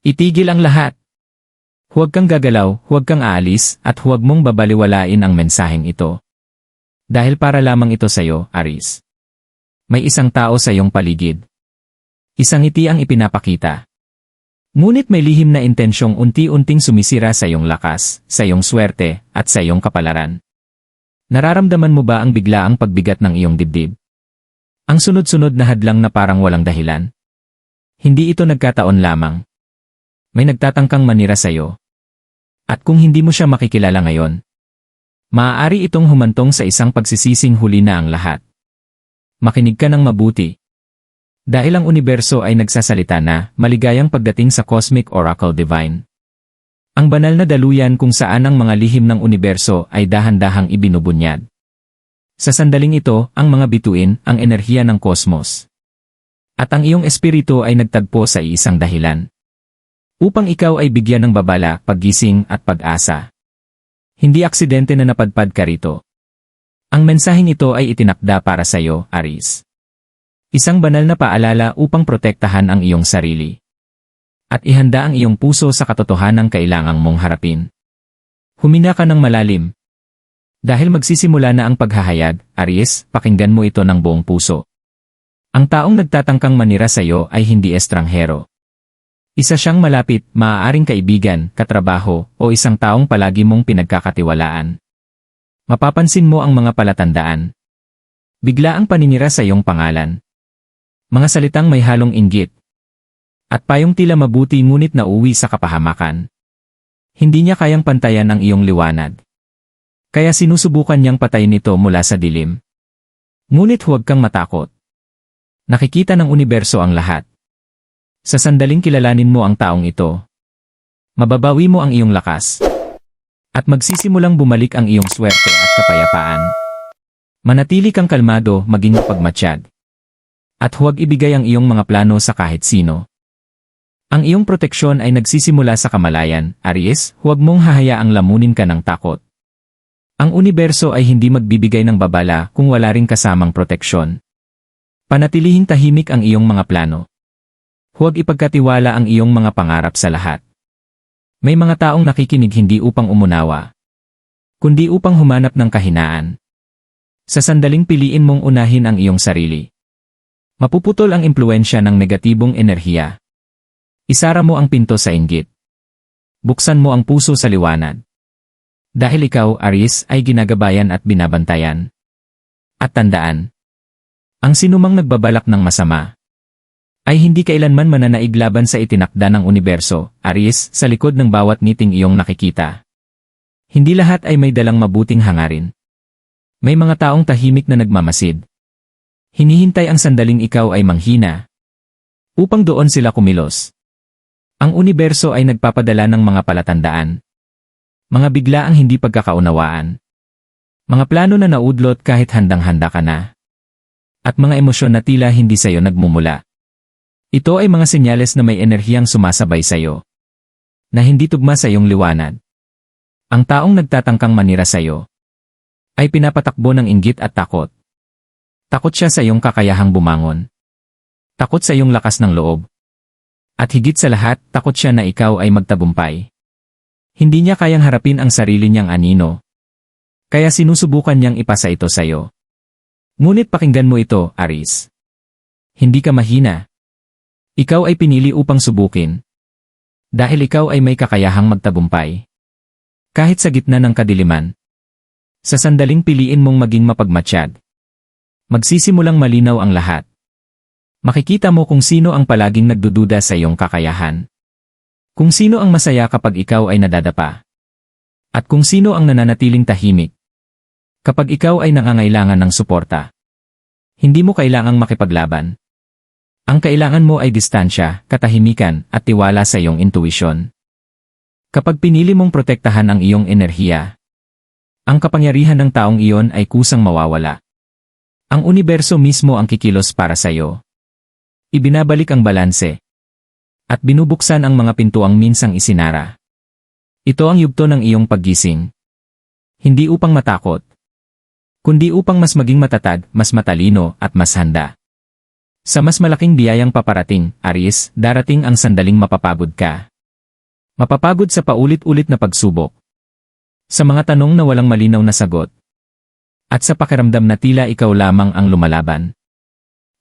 Itigil ang lahat. Huwag kang gagalaw, huwag kang aalis, at huwag mong babaliwalain ang mensaheng ito. Dahil para lamang ito sa'yo, Aries. May isang tao sa iyong paligid. Isang ngiti ang ipinapakita. Ngunit may lihim na intensyong unti-unting sumisira sa iyong lakas, sa iyong swerte, at sa iyong kapalaran. Nararamdaman mo ba ang biglaang pagbigat ng iyong dibdib? Ang sunod-sunod na hadlang na parang walang dahilan? Hindi ito nagkataon lamang. May nagtatangkang manira sa iyo. At kung hindi mo siya makikilala ngayon, maaari itong humantong sa isang pagsisising huli na ang lahat. Makinig ka ng mabuti. Dahil ang universo ay nagsasalita na, maligayang pagdating sa Cosmic Oracle Divine. Ang banal na daluyan kung saan ang mga lihim ng universo ay dahan-dahang ibinubunyad. Sa sandaling ito, ang mga bituin, ang enerhiya ng kosmos. At ang iyong espiritu ay nagtagpo sa isang dahilan. Upang ikaw ay bigyan ng babala, paggising at pag-asa. Hindi aksidente na napadpad ka rito. Ang mensaheng ito ay itinakda para sa iyo, Aries. Isang banal na paalala upang protektahan ang iyong sarili. At ihanda ang iyong puso sa katotohanang kailangang mong harapin. Humina ka ng malalim. Dahil magsisimula na ang paghahayag, Aries, pakinggan mo ito ng buong puso. Ang taong nagtatangkang manira sa iyo ay hindi estranghero. Isa siyang malapit, maaaring kaibigan, katrabaho, o isang taong palagi mong pinagkakatiwalaan. Mapapansin mo ang mga palatandaan. Bigla ang paninira sa iyong pangalan. Mga salitang may halong inggit. At payong tila mabuti ngunit nauwi sa kapahamakan. Hindi niya kayang pantayan ang iyong liwanag. Kaya sinusubukan niyang patayin ito mula sa dilim. Ngunit huwag kang matakot. Nakikita ng universo ang lahat. Sa sandaling kilalanin mo ang taong ito, mababawi mo ang iyong lakas. At magsisimulang bumalik ang iyong swerte at kapayapaan. Manatili kang kalmado, maging mapagmatsyag. At huwag ibigay ang iyong mga plano sa kahit sino. Ang iyong proteksyon ay nagsisimula sa kamalayan, Aries, huwag mong hahayaang lamunin ka ng takot. Ang universo ay hindi magbibigay ng babala kung wala ring kasamang proteksyon. Panatilihing tahimik ang iyong mga plano. Huwag ipagkatiwala ang iyong mga pangarap sa lahat. May mga taong nakikinig hindi upang umunawa, kundi upang humanap ng kahinaan. Sa sandaling piliin mong unahin ang iyong sarili, mapuputol ang impluensya ng negatibong enerhiya. Isara mo ang pinto sa inggit. Buksan mo ang puso sa liwanag. Dahil ikaw, Aries, ay ginagabayan at binabantayan. At tandaan, ang sinumang nagbabalak ng masama, ay hindi kailanman mananaig laban sa itinakda ng universo, Aries, sa likod ng bawat ngiting iyong nakikita. Hindi lahat ay may dalang mabuting hangarin. May mga taong tahimik na nagmamasid. Hinihintay ang sandaling ikaw ay manghina, upang doon sila kumilos. Ang universo ay nagpapadala ng mga palatandaan. Mga biglaang hindi pagkakaunawaan. Mga plano na naudlot kahit handang-handa ka na. At mga emosyon na tila hindi sa'yo nagmumula. Ito ay mga senyales na may enerhiyang sumasabay sa iyo, na hindi tugma sa iyong liwanag. Ang taong nagtatangkang manira sa iyo ay pinapatakbo ng inggit at takot. Takot siya sa iyong kakayahang bumangon. Takot sa iyong lakas ng loob. At higit sa lahat, takot siya na ikaw ay magtagumpay. Hindi niya kayang harapin ang sarili niyang anino. Kaya sinusubukan niyang ipasa ito sa iyo. Ngunit pakinggan mo ito, Aries. Hindi ka mahina. Ikaw ay pinili upang subukin. Dahil ikaw ay may kakayahang magtagumpay. Kahit sa gitna ng kadiliman. Sa sandaling piliin mong maging mapagmatsyag, magsisimulang malinaw ang lahat. Makikita mo kung sino ang palaging nagdududa sa iyong kakayahan. Kung sino ang masaya kapag ikaw ay nadadapa. At kung sino ang nananatiling tahimik kapag ikaw ay nangangailangan ng suporta. Hindi mo kailangang makipaglaban. Ang kailangan mo ay distansya, katahimikan, at tiwala sa iyong intuisyon. Kapag pinili mong protektahan ang iyong enerhiya, ang kapangyarihan ng taong iyon ay kusang mawawala. Ang universo mismo ang kikilos para sa iyo. Ibinabalik ang balanse. At binubuksan ang mga pintuang minsang isinara. Ito ang yugto ng iyong paggising. Hindi upang matakot, kundi upang mas maging matatag, mas matalino, at mas handa. Sa mas malaking biyayang paparating, Aries, darating ang sandaling mapapagod ka. Mapapagod sa paulit-ulit na pagsubok. Sa mga tanong na walang malinaw na sagot. At sa pakiramdam na tila ikaw lamang ang lumalaban.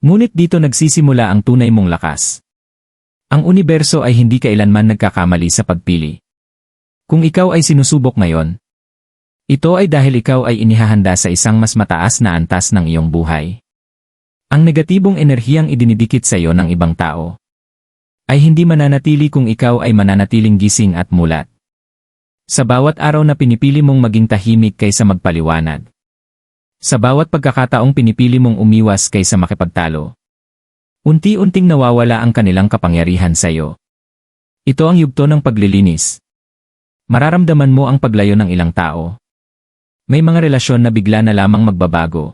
Ngunit dito nagsisimula ang tunay mong lakas. Ang universo ay hindi kailanman nagkakamali sa pagpili. Kung ikaw ay sinusubok ngayon, ito ay dahil ikaw ay inihahanda sa isang mas mataas na antas ng iyong buhay. Ang negatibong enerhiyang idinidikit sa iyo ng ibang tao ay hindi mananatili kung ikaw ay mananatiling gising at mulat. Sa bawat araw na pinipili mong maging tahimik kaysa magpaliwanag. Sa bawat pagkakataong pinipili mong umiwas kaysa makipagtalo. Unti-unting nawawala ang kanilang kapangyarihan sa iyo. Ito ang yugto ng paglilinis. Mararamdaman mo ang paglayo ng ilang tao. May mga relasyon na bigla na lamang magbabago.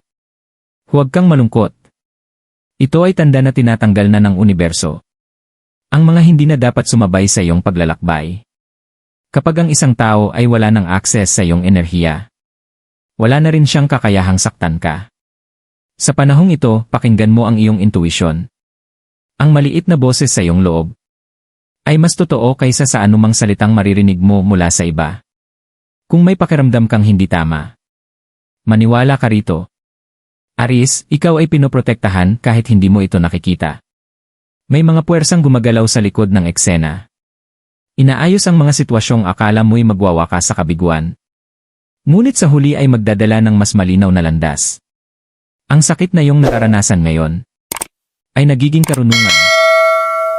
Huwag kang malungkot. Ito ay tanda na tinatanggal na ng universo ang mga hindi na dapat sumabay sa iyong paglalakbay. Kapag ang isang tao ay wala ng access sa iyong enerhiya, wala na rin siyang kakayahang saktan ka. Sa panahong ito, pakinggan mo ang iyong intuition. Ang maliit na boses sa iyong loob ay mas totoo kaysa sa anumang salitang maririnig mo mula sa iba. Kung may pakiramdam kang hindi tama, maniwala ka rito. Aries, ikaw ay pinoprotektahan kahit hindi mo ito nakikita. May mga puwersang gumagalaw sa likod ng eksena. Inaayos ang mga sitwasyong akala mo'y magwawakas sa kabiguan. Ngunit sa huli ay magdadala ng mas malinaw na landas. Ang sakit na iyong nararanasan ngayon ay nagiging karunungan.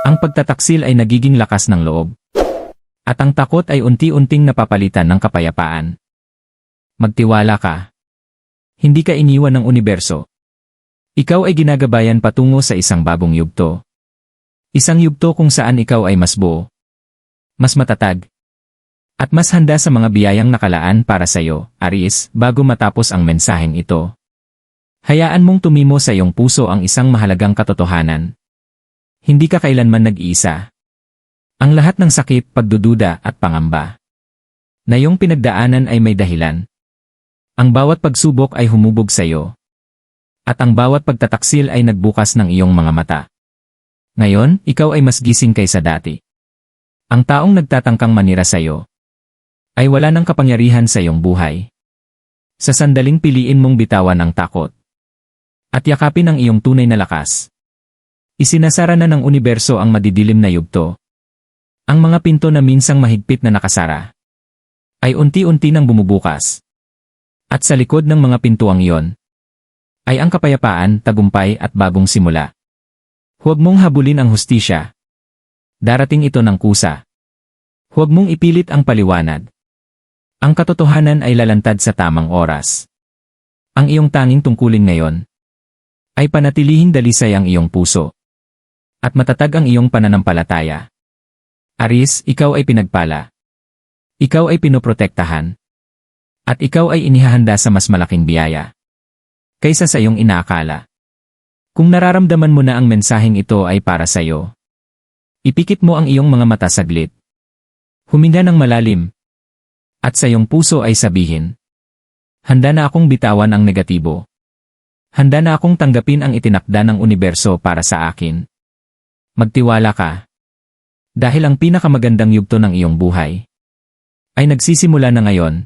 Ang pagtataksil ay nagiging lakas ng loob. At ang takot ay unti-unting napapalitan ng kapayapaan. Magtiwala ka. Hindi ka iniwan ng universo. Ikaw ay ginagabayan patungo sa isang bagong yugto. Isang yugto kung saan ikaw ay mas buo, mas matatag, at mas handa sa mga biyayang nakalaan para sa iyo, Aries, bago matapos ang mensaheng ito. Hayaan mong tumimo sa iyong puso ang isang mahalagang katotohanan. Hindi ka kailanman nag-iisa. Ang lahat ng sakit, pagdududa at pangamba na iyong pinagdaanan ay may dahilan. Ang bawat pagsubok ay humubog sa iyo. At ang bawat pagtataksil ay nagbukas ng iyong mga mata. Ngayon, ikaw ay mas gising kaysa dati. Ang taong nagtatangkang manira sa iyo ay wala ng kapangyarihan sa iyong buhay. Sa sandaling piliin mong bitawan ang takot at yakapin ang iyong tunay na lakas. Isinasara na ng universo ang madidilim na yugto. Ang mga pinto na minsang mahigpit na nakasara ay unti-unti nang bumubukas. At sa likod ng mga pintuang iyon ay ang kapayapaan, tagumpay at bagong simula. Huwag mong habulin ang hustisya. Darating ito ng kusa. Huwag mong ipilit ang paliwanag. Ang katotohanan ay lalantad sa tamang oras. Ang iyong tanging tungkulin ngayon ay panatilihing dalisay ang iyong puso. At matatag ang iyong pananampalataya. Aries, ikaw ay pinagpala. Ikaw ay pinoprotektahan. At ikaw ay inihahanda sa mas malaking biyaya kaysa sa iyong inaakala. Kung nararamdaman mo na ang mensaheng ito ay para sa iyo, ipikit mo ang iyong mga mata saglit. Huminga ng malalim. At sa iyong puso ay sabihin, handa na akong bitawan ang negatibo. Handa na akong tanggapin ang itinakda ng universo para sa akin. Magtiwala ka. Dahil ang pinakamagandang yugto ng iyong buhay ay nagsisimula na ngayon.